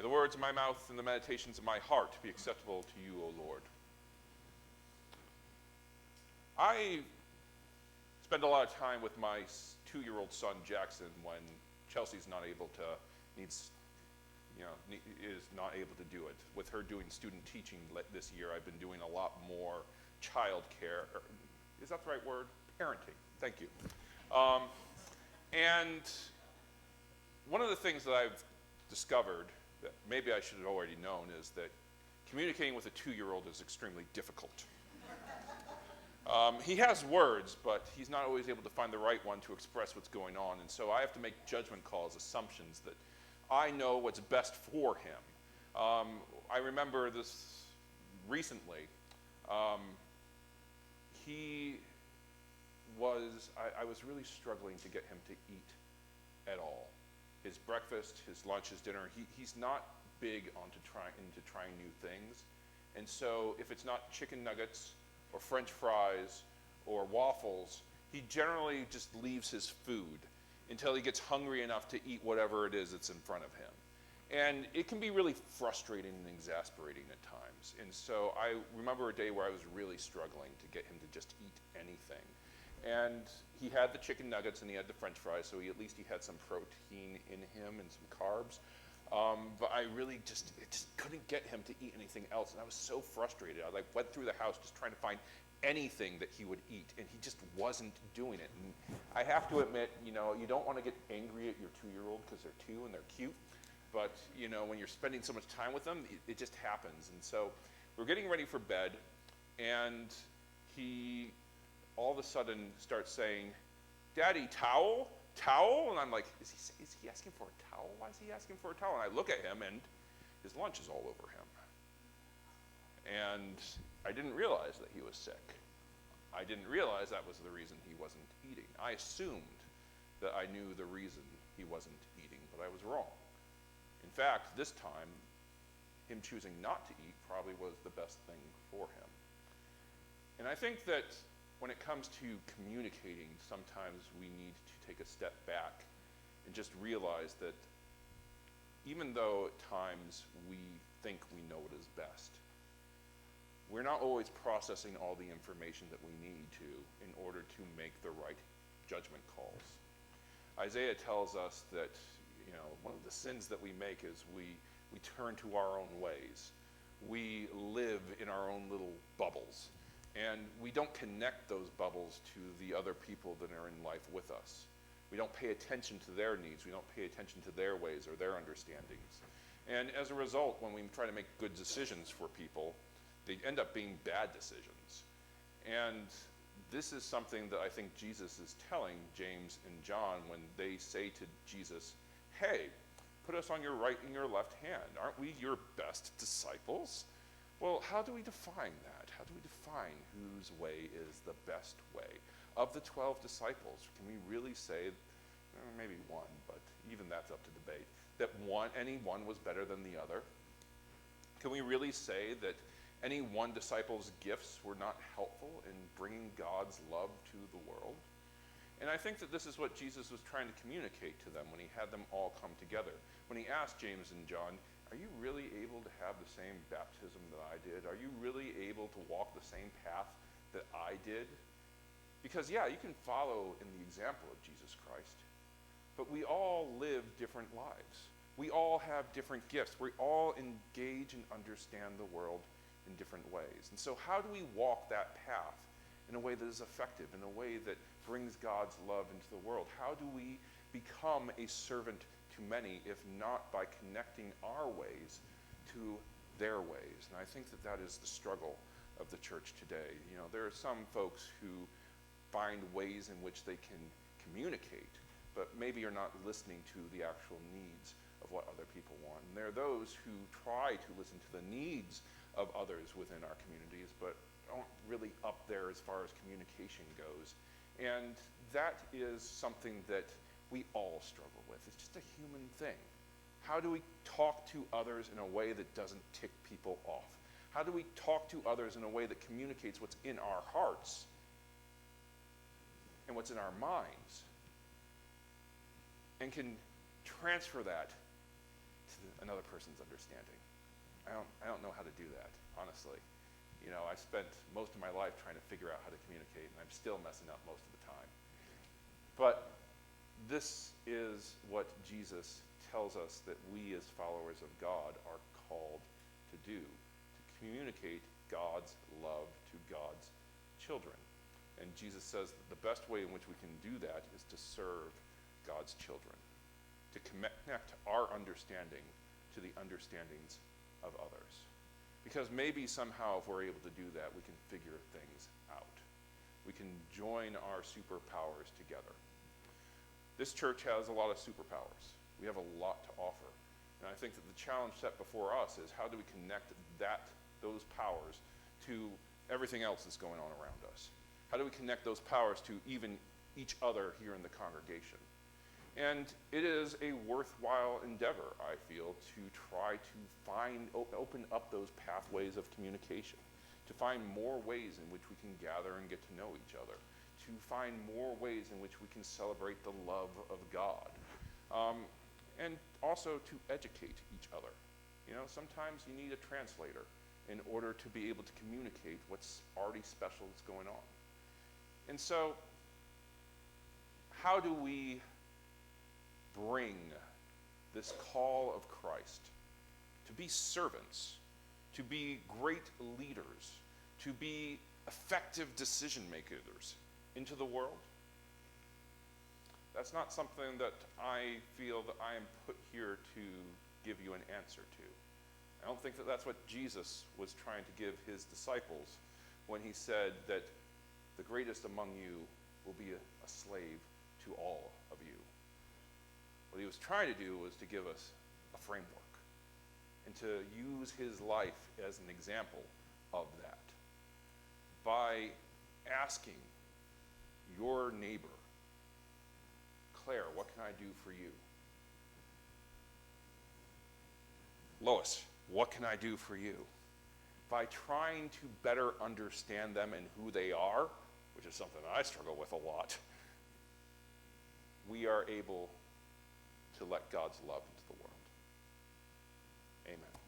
May the words of my mouth and the meditations of my heart be acceptable to you, O Lord. I spend a lot of time with my 2-year-old son, Jackson, when Chelsea's not able to, is not able to do it. With her doing student teaching this year, I've been doing a lot more child care. Is that the right word? Parenting. Thank you. And one of the things that I've discovered that maybe I should have already known is that communicating with a 2-year-old is extremely difficult. He has words, but he's not always able to find the right one to express what's going on, and so I have to make judgment calls, assumptions that I know what's best for him. I remember this recently. I was really struggling to get him to eat at all. His breakfast, his lunch, his dinner, he's not big into trying new things. And so if it's not chicken nuggets or French fries or waffles, he generally just leaves his food until he gets hungry enough to eat whatever it is that's in front of him. And it can be really frustrating and exasperating at times. And so I remember a day where I was really struggling to get him to just eat anything. And he had the chicken nuggets and he had the French fries, so at least he had some protein in him and some carbs. But I really just couldn't get him to eat anything else, and I was so frustrated. I went through the house just trying to find anything that he would eat, and he just wasn't doing it. And I have to admit, you don't want to get angry at your 2-year-old because they're 2 and they're cute, but when you're spending so much time with them, it just happens. And so we're getting ready for bed, and he all of a sudden starts saying, "Daddy, towel? Towel?" And I'm like, is he asking for a towel? Why is he asking for a towel? And I look at him, and his lunch is all over him. And I didn't realize that he was sick. I didn't realize that was the reason he wasn't eating. I assumed that I knew the reason he wasn't eating, but I was wrong. In fact, this time, him choosing not to eat probably was the best thing for him. And I think that when it comes to communicating, sometimes we need to take a step back and just realize that even though at times we think we know what is best, we're not always processing all the information that we need to in order to make the right judgment calls. Isaiah tells us that one of the sins that we make is we turn to our own ways. We live in our own little bubbles. And we don't connect those bubbles to the other people that are in life with us. We don't pay attention to their needs. We don't pay attention to their ways or their understandings. And as a result, when we try to make good decisions for people, they end up being bad decisions. And this is something that I think Jesus is telling James and John when they say to Jesus, "Hey, put us on your right and your left hand. Aren't we your best disciples?" Well, how do we define that? How do we define whose way is the best way? Of the 12 disciples, can we really say, maybe one, but even that's up to debate, that any one was better than the other? Can we really say that any one disciple's gifts were not helpful in bringing God's love to the world? And I think that this is what Jesus was trying to communicate to them when he had them all come together. When he asked James and John, "Are you really able to have the same baptism that I did? Are you really able to walk the same path that I did?" Because you can follow in the example of Jesus Christ, but we all live different lives. We all have different gifts. We all engage and understand the world in different ways. And so how do we walk that path in a way that is effective, in a way that brings God's love into the world? How do we become a servant to many, if not by connecting our ways to their ways? And I think that is the struggle of the church today. There are some folks who find ways in which they can communicate, but maybe are not listening to the actual needs of what other people want. And there are those who try to listen to the needs of others within our communities, but aren't really up there as far as communication goes. And that is something that we all struggle with. It's just a human thing. How do we talk to others in a way that doesn't tick people off? How do we talk to others in a way that communicates what's in our hearts and what's in our minds, and can transfer that to another person's understanding. I don't know how to do that, honestly. You know, I spent most of my life trying to figure out how to communicate, and I'm still messing up most of the time. But this is what Jesus tells us that we as followers of God are called to do, to communicate God's love to God's children. And Jesus says that the best way in which we can do that is to serve God's children, to connect our understanding to the understandings of others. Because maybe somehow if we're able to do that, we can figure things out. We can join our superpowers together. This church has a lot of superpowers. We have a lot to offer. And I think that the challenge set before us is how do we connect those powers to everything else that's going on around us? How do we connect those powers to even each other here in the congregation? And it is a worthwhile endeavor, I feel, to try to open up those pathways of communication, to find more ways in which we can gather and get to know each other, to find more ways in which we can celebrate the love of God, and also to educate each other. You know, sometimes you need a translator in order to be able to communicate what's already special that's going on. And so, how do we bring this call of Christ to be servants, to be great leaders, to be effective decision makers into the world? That's not something that I feel that I am put here to give you an answer to. I don't think that that's what Jesus was trying to give his disciples when he said that the greatest among you will be a slave to all of you. What he was trying to do was to give us a framework and to use his life as an example of that. By asking your neighbor, Claire, what can I do for you? Lois, what can I do for you? By trying to better understand them and who they are, which is something I struggle with a lot, we are able to let God's love into the world. Amen.